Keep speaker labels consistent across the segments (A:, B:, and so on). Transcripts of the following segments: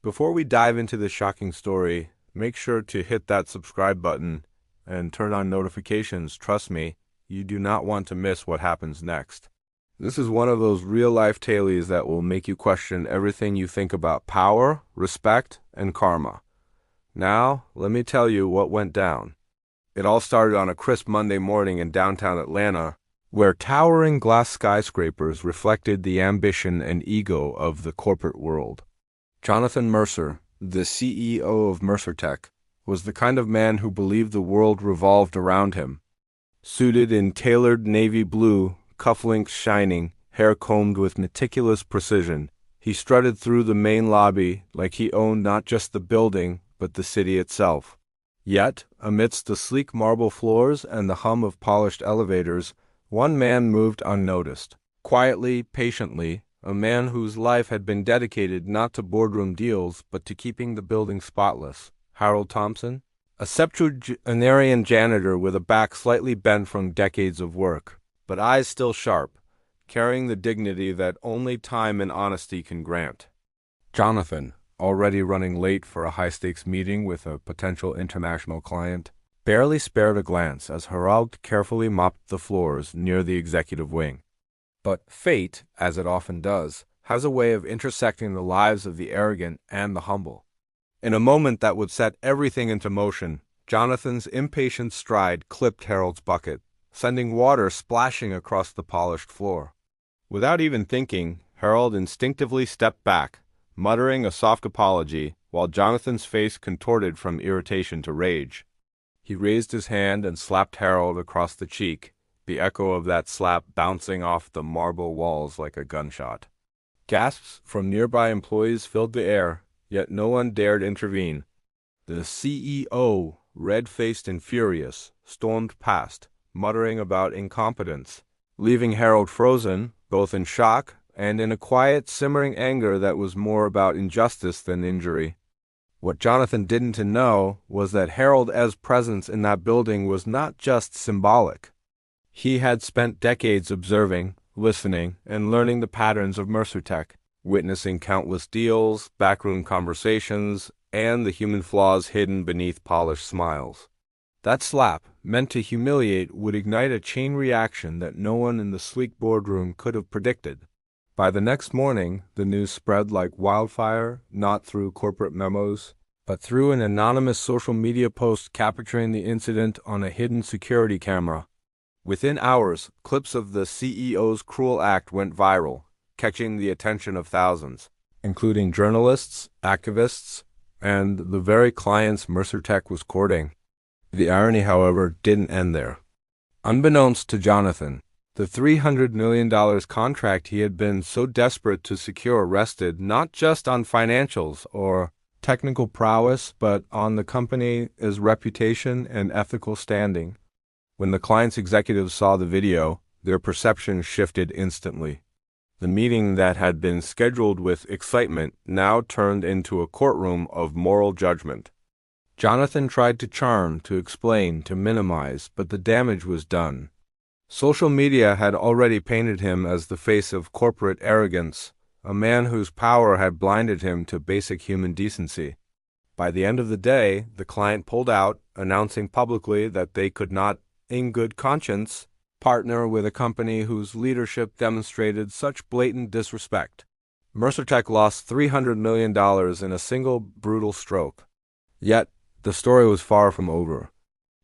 A: Before we dive into this shocking story, make sure to hit that subscribe button and turn on notifications. Trust me, you do not want to miss what happens next. This is one of those real-life tales that will make you question everything you think about power, respect, and karma. Now, let me tell you what went down. It all started on a crisp Monday morning in downtown Atlanta, where towering glass skyscrapers reflected the ambition and ego of the corporate world. Jonathan Mercer, the CEO of Mercer Tech, was the kind of man who believed the world revolved around him. Suited in tailored navy blue, cufflinks shining, hair combed with meticulous precision, he strutted through the main lobby like he owned not just the building, but the city itself. Yet, amidst the sleek marble floors and the hum of polished elevators, one man moved unnoticed. Quietly, patiently, a man whose life had been dedicated not to boardroom deals, but to keeping the building spotless. Harold Thompson, a septuagenarian janitor with a back slightly bent from decades of work, but eyes still sharp, carrying the dignity that only time and honesty can grant. Jonathan, already running late for a high-stakes meeting with a potential international client, barely spared a glance as Harold carefully mopped the floors near the executive wing. But fate, as it often does, has a way of intersecting the lives of the arrogant and the humble. In a moment that would set everything into motion, Jonathan's impatient stride clipped Harold's bucket, sending water splashing across the polished floor. Without even thinking, Harold instinctively stepped back, muttering a soft apology, while Jonathan's face contorted from irritation to rage. He raised his hand and slapped Harold across the cheek, the echo of that slap bouncing off the marble walls like a gunshot. Gasps from nearby employees filled the air, yet no one dared intervene. The CEO, red-faced and furious, stormed past, muttering about incompetence, leaving Harold frozen, both in shock and in a quiet, simmering anger that was more about injustice than injury. What Jonathan didn't know was that Harold's presence in that building was not just symbolic. He had spent decades observing, listening, and learning the patterns of Mercer Tech, witnessing countless deals, backroom conversations, and the human flaws hidden beneath polished smiles. That slap, meant to humiliate, would ignite a chain reaction that no one in the sleek boardroom could have predicted. By the next morning, the news spread like wildfire, not through corporate memos, but through an anonymous social media post capturing the incident on a hidden security camera. Within hours, clips of the CEO's cruel act went viral, catching the attention of thousands, including journalists, activists, and the very clients Mercer Tech was courting. The irony, however, didn't end there. Unbeknownst to Jonathan, the $300 million contract he had been so desperate to secure rested not just on financials or technical prowess, but on the company's reputation and ethical standing. When the client's executives saw the video, their perception shifted instantly. The meeting that had been scheduled with excitement now turned into a courtroom of moral judgment. Jonathan tried to charm, to explain, to minimize, but the damage was done. Social media had already painted him as the face of corporate arrogance, a man whose power had blinded him to basic human decency. By the end of the day, the client pulled out, announcing publicly that they could not, in good conscience, partner with a company whose leadership demonstrated such blatant disrespect. Mercer Tech lost $300 million in a single brutal stroke. Yet, the story was far from over.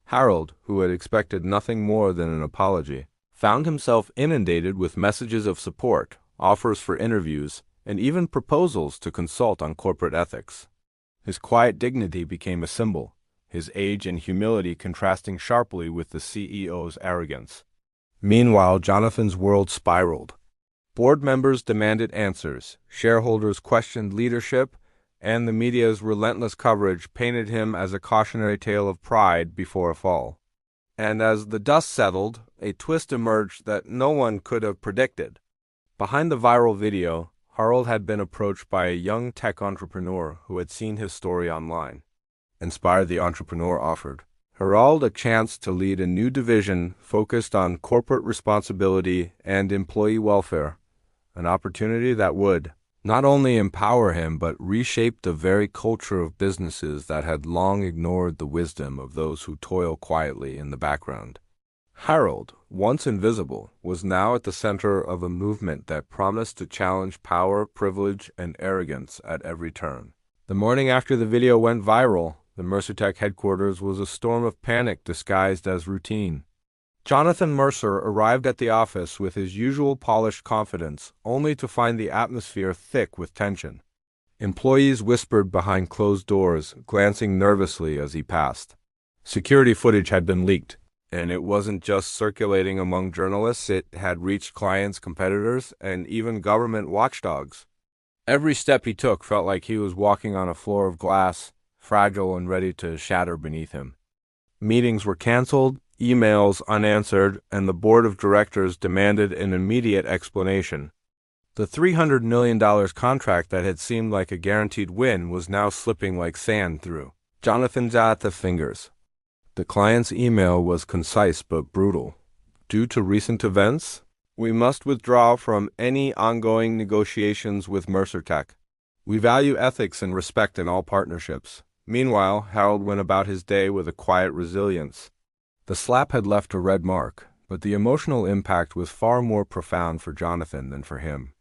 A: Harold, who had expected nothing more than an apology, found himself inundated with messages of support, offers for interviews, and even proposals to consult on corporate ethics. His quiet dignity became a symbol, his age and humility contrasting sharply with the CEO's arrogance. Meanwhile, Jonathan's world spiraled. Board members demanded answers, shareholders questioned leadership, and the media's relentless coverage painted him as a cautionary tale of pride before a fall. And as the dust settled, a twist emerged that no one could have predicted. Behind the viral video, Harold had been approached by a young tech entrepreneur who had seen his story online. Inspired, the entrepreneur offered Harold a chance to lead a new division focused on corporate responsibility and employee welfare, an opportunity that would, not only empower him but reshape the very culture of businesses that had long ignored the wisdom of those who toil quietly in the background. Harold, once invisible, was now at the center of a movement that promised to challenge power, privilege, and arrogance at every turn. The morning after the video went viral, the Mercertech headquarters was a storm of panic disguised as routine. Jonathan Mercer arrived at the office with his usual polished confidence, only to find the atmosphere thick with tension. Employees whispered behind closed doors, glancing nervously as he passed. Security footage had been leaked, and it wasn't just circulating among journalists, it had reached clients, competitors, and even government watchdogs. Every step he took felt like he was walking on a floor of glass, fragile and ready to shatter beneath him. Meetings were canceled, emails unanswered, and the board of directors demanded an immediate explanation. The $300 million contract that had seemed like a guaranteed win was now slipping like sand through Jonathan's fingers. The client's email was concise but brutal. Due to recent events, we must withdraw from any ongoing negotiations with Mercertech. We value ethics and respect in all partnerships. Meanwhile, Harold went about his day with a quiet resilience. The slap had left a red mark, but the emotional impact was far more profound for Jonathan than for him.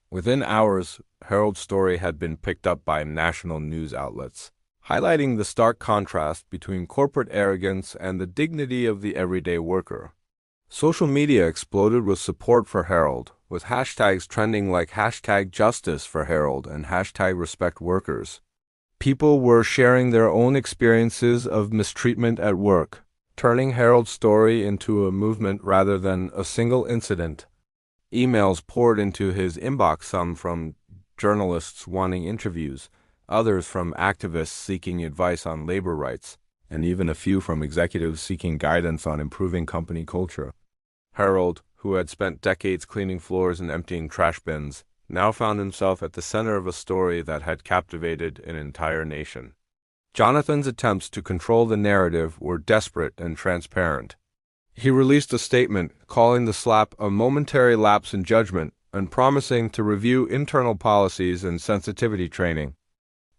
A: Within hours, Harold's story had been picked up by national news outlets, highlighting the stark contrast between corporate arrogance and the dignity of the everyday worker. Social media exploded with support for Harold, with hashtags trending like #justice for Harold and #respectworkers. People were sharing their own experiences of mistreatment at work, turning Harold's story into a movement rather than a single incident. Emails poured into his inbox, some from journalists wanting interviews, others from activists seeking advice on labor rights, and even a few from executives seeking guidance on improving company culture. Harold, who had spent decades cleaning floors and emptying trash bins, now found himself at the center of a story that had captivated an entire nation. Jonathan's attempts to control the narrative were desperate and transparent. He released a statement calling the slap a momentary lapse in judgment and promising to review internal policies and sensitivity training.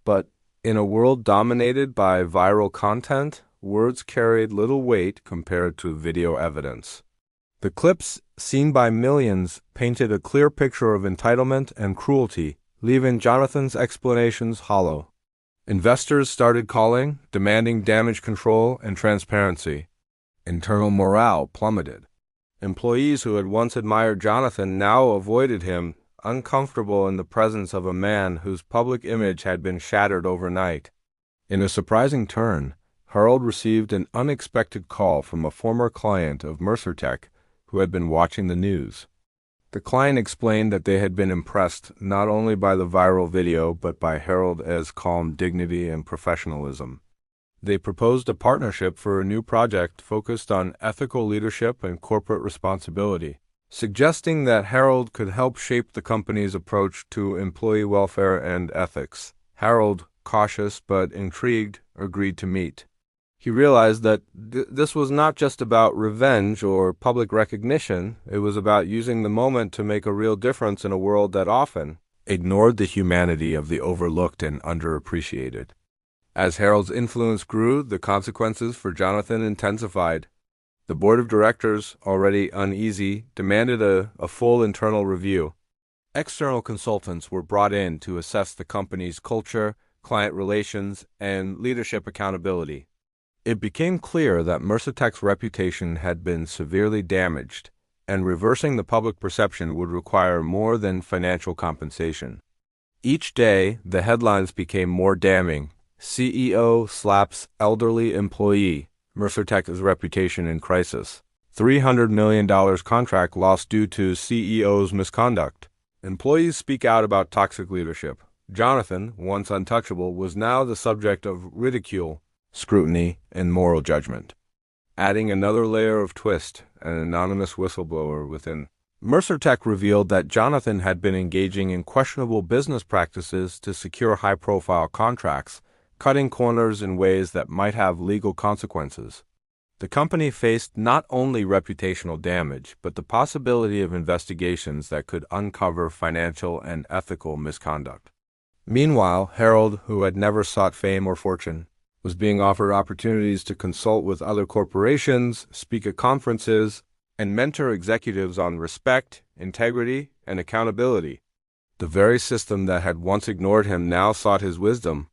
A: But in a world dominated by viral content, words carried little weight compared to video evidence. The clips, seen by millions, painted a clear picture of entitlement and cruelty, leaving Jonathan's explanations hollow. Investors started calling, demanding damage control and transparency. Internal morale plummeted. Employees who had once admired Jonathan now avoided him, uncomfortable in the presence of a man whose public image had been shattered overnight. In a surprising turn, Harold received an unexpected call from a former client of Mercertech who had been watching the news. The client explained that they had been impressed not only by the viral video but by Harold's calm dignity and professionalism. They proposed a partnership for a new project focused on ethical leadership and corporate responsibility, suggesting that Harold could help shape the company's approach to employee welfare and ethics. Harold, cautious but intrigued, agreed to meet. He realized that this was not just about revenge or public recognition, it was about using the moment to make a real difference in a world that often ignored the humanity of the overlooked and underappreciated. As Harold's influence grew, the consequences for Jonathan intensified. The board of directors, already uneasy, demanded a full internal review. External consultants were brought in to assess the company's culture, client relations, and leadership accountability. It became clear that Mercertech's reputation had been severely damaged, and reversing the public perception would require more than financial compensation. Each day, the headlines became more damning. CEO slaps elderly employee, Mercertech's reputation in crisis. $300 million contract lost due to CEO's misconduct. Employees speak out about toxic leadership. Jonathan, once untouchable, was now the subject of ridicule, scrutiny, and moral judgment. Adding another layer of twist, an anonymous whistleblower within Mercertech revealed that Jonathan had been engaging in questionable business practices to secure high-profile contracts, cutting corners in ways that might have legal consequences. The company faced not only reputational damage, but the possibility of investigations that could uncover financial and ethical misconduct. Meanwhile, Harold, who had never sought fame or fortune, was being offered opportunities to consult with other corporations, speak at conferences, and mentor executives on respect, integrity, and accountability. The very system that had once ignored him now sought his wisdom.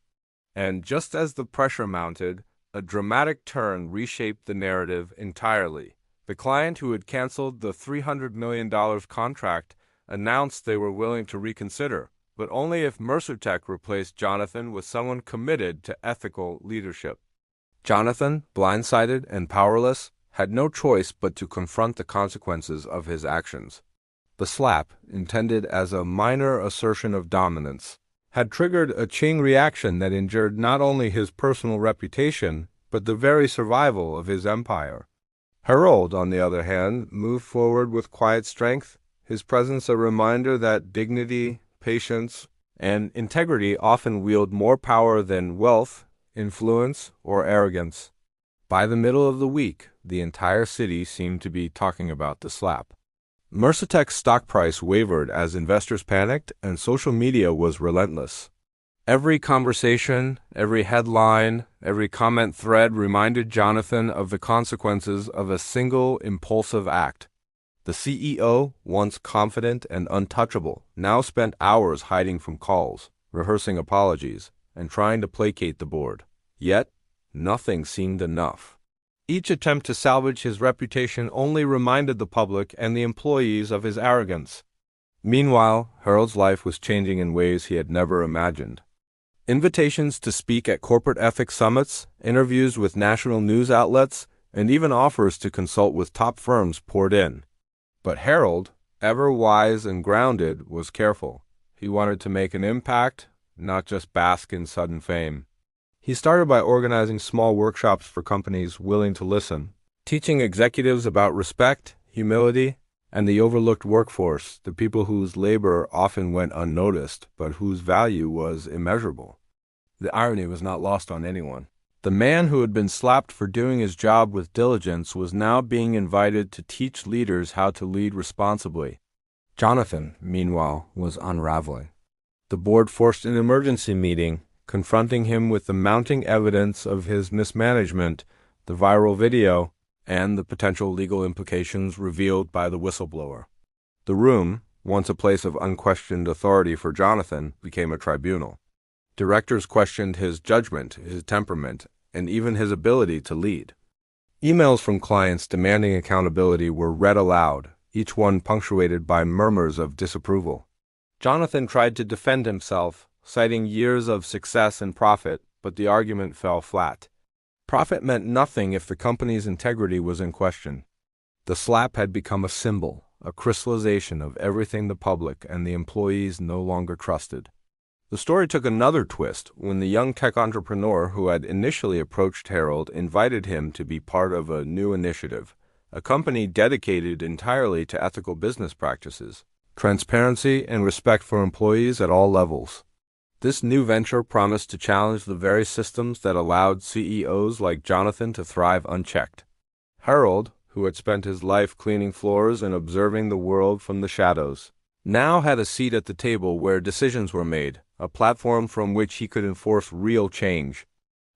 A: And just as the pressure mounted, a dramatic turn reshaped the narrative entirely. The client who had canceled the $300 million contract announced they were willing to reconsider, but only if Mercertech replaced Jonathan with someone committed to ethical leadership. Jonathan, blindsided and powerless, had no choice but to confront the consequences of his actions. The slap, intended as a minor assertion of dominance, had triggered a chain reaction that injured not only his personal reputation, but the very survival of his empire. Harold, on the other hand, moved forward with quiet strength, his presence a reminder that dignity, patience, and integrity often wield more power than wealth, influence, or arrogance. By the middle of the week, the entire city seemed to be talking about the slap. Mercertech's stock price wavered as investors panicked, and social media was relentless. Every conversation, every headline, every comment thread reminded Jonathan of the consequences of a single impulsive act. The CEO, once confident and untouchable, now spent hours hiding from calls, rehearsing apologies, and trying to placate the board. Yet, nothing seemed enough. Each attempt to salvage his reputation only reminded the public and the employees of his arrogance. Meanwhile, Harold's life was changing in ways he had never imagined. Invitations to speak at corporate ethics summits, interviews with national news outlets, and even offers to consult with top firms poured in. But Harold, ever wise and grounded, was careful. He wanted to make an impact, not just bask in sudden fame. He started by organizing small workshops for companies willing to listen, teaching executives about respect, humility, and the overlooked workforce, the people whose labor often went unnoticed, but whose value was immeasurable. The irony was not lost on anyone. The man who had been slapped for doing his job with diligence was now being invited to teach leaders how to lead responsibly. Jonathan, meanwhile, was unraveling. The board forced an emergency meeting, confronting him with the mounting evidence of his mismanagement, the viral video, and the potential legal implications revealed by the whistleblower. The room, once a place of unquestioned authority for Jonathan, became a tribunal. Directors questioned his judgment, his temperament, and even his ability to lead. Emails from clients demanding accountability were read aloud, each one punctuated by murmurs of disapproval. Jonathan tried to defend himself, citing years of success and profit, but the argument fell flat. Profit meant nothing if the company's integrity was in question. The slap had become a symbol, a crystallization of everything the public and the employees no longer trusted. The story took another twist when the young tech entrepreneur who had initially approached Harold invited him to be part of a new initiative, a company dedicated entirely to ethical business practices, transparency, and respect for employees at all levels. This new venture promised to challenge the very systems that allowed CEOs like Jonathan to thrive unchecked. Harold, who had spent his life cleaning floors and observing the world from the shadows, now had a seat at the table where decisions were made, a platform from which he could enforce real change.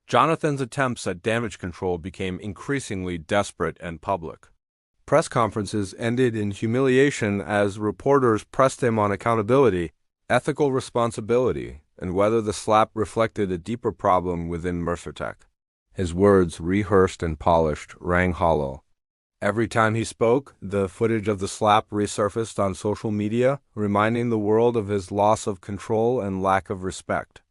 A: Jonathan's attempts at damage control became increasingly desperate and public. Press conferences ended in humiliation as reporters pressed him on accountability, ethical responsibility, and whether the slap reflected a deeper problem within Mercertech. His words, rehearsed and polished, rang hollow. Every time he spoke, the footage of the slap resurfaced on social media, reminding the world of his loss of control and lack of respect.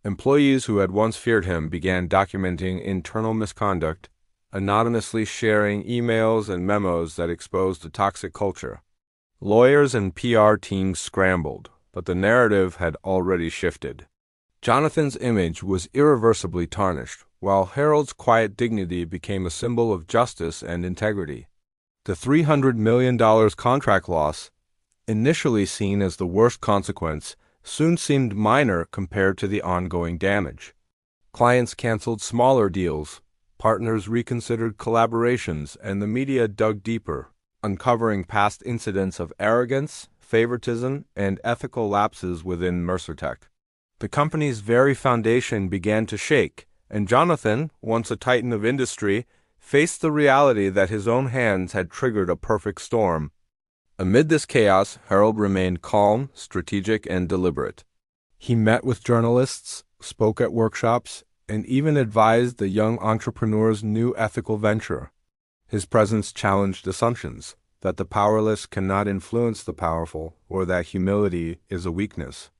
A: Employees who had once feared him began documenting internal misconduct, anonymously sharing emails and memos that exposed a toxic culture. Lawyers and PR teams scrambled, but the narrative had already shifted. Jonathan's image was irreversibly tarnished, while Harold's quiet dignity became a symbol of justice and integrity. The $300 million contract loss, initially seen as the worst consequence, soon seemed minor compared to the ongoing damage. Clients canceled smaller deals, Partners reconsidered collaborations, and the media dug deeper, uncovering past incidents of arrogance, favoritism, and ethical lapses within Mercertech. The company's very foundation began to shake, and Jonathan, once a titan of industry, faced the reality that his own hands had triggered a perfect storm. Amid this chaos, Harold remained calm, strategic, and deliberate. He met with journalists, spoke at workshops, and even advised the young entrepreneur's new ethical venture. His presence challenged assumptions that the powerless cannot influence the powerful, or that humility is a weakness.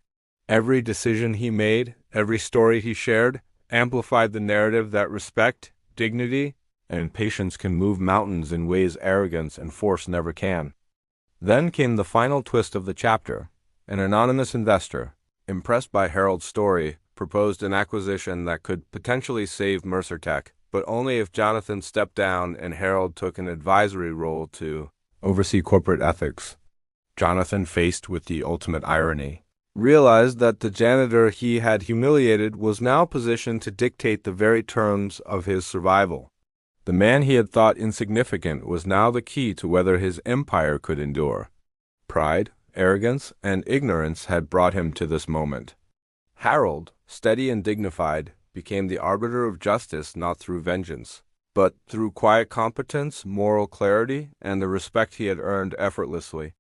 A: Every decision he made, every story he shared, amplified the narrative that respect, dignity, and patience can move mountains in ways arrogance and force never can. Then came the final twist of the chapter. An anonymous investor, impressed by Harold's story, proposed an acquisition that could potentially save Mercertech, but only if Jonathan stepped down and Harold took an advisory role to oversee corporate ethics. Jonathan, faced with the ultimate irony, realized that the janitor he had humiliated was now positioned to dictate the very terms of his survival. The man he had thought insignificant was now the key to whether his empire could endure. Pride, arrogance, and ignorance had brought him to this moment. Harold, steady and dignified, became the arbiter of justice not through vengeance, but through quiet competence, moral clarity, and the respect he had earned effortlessly.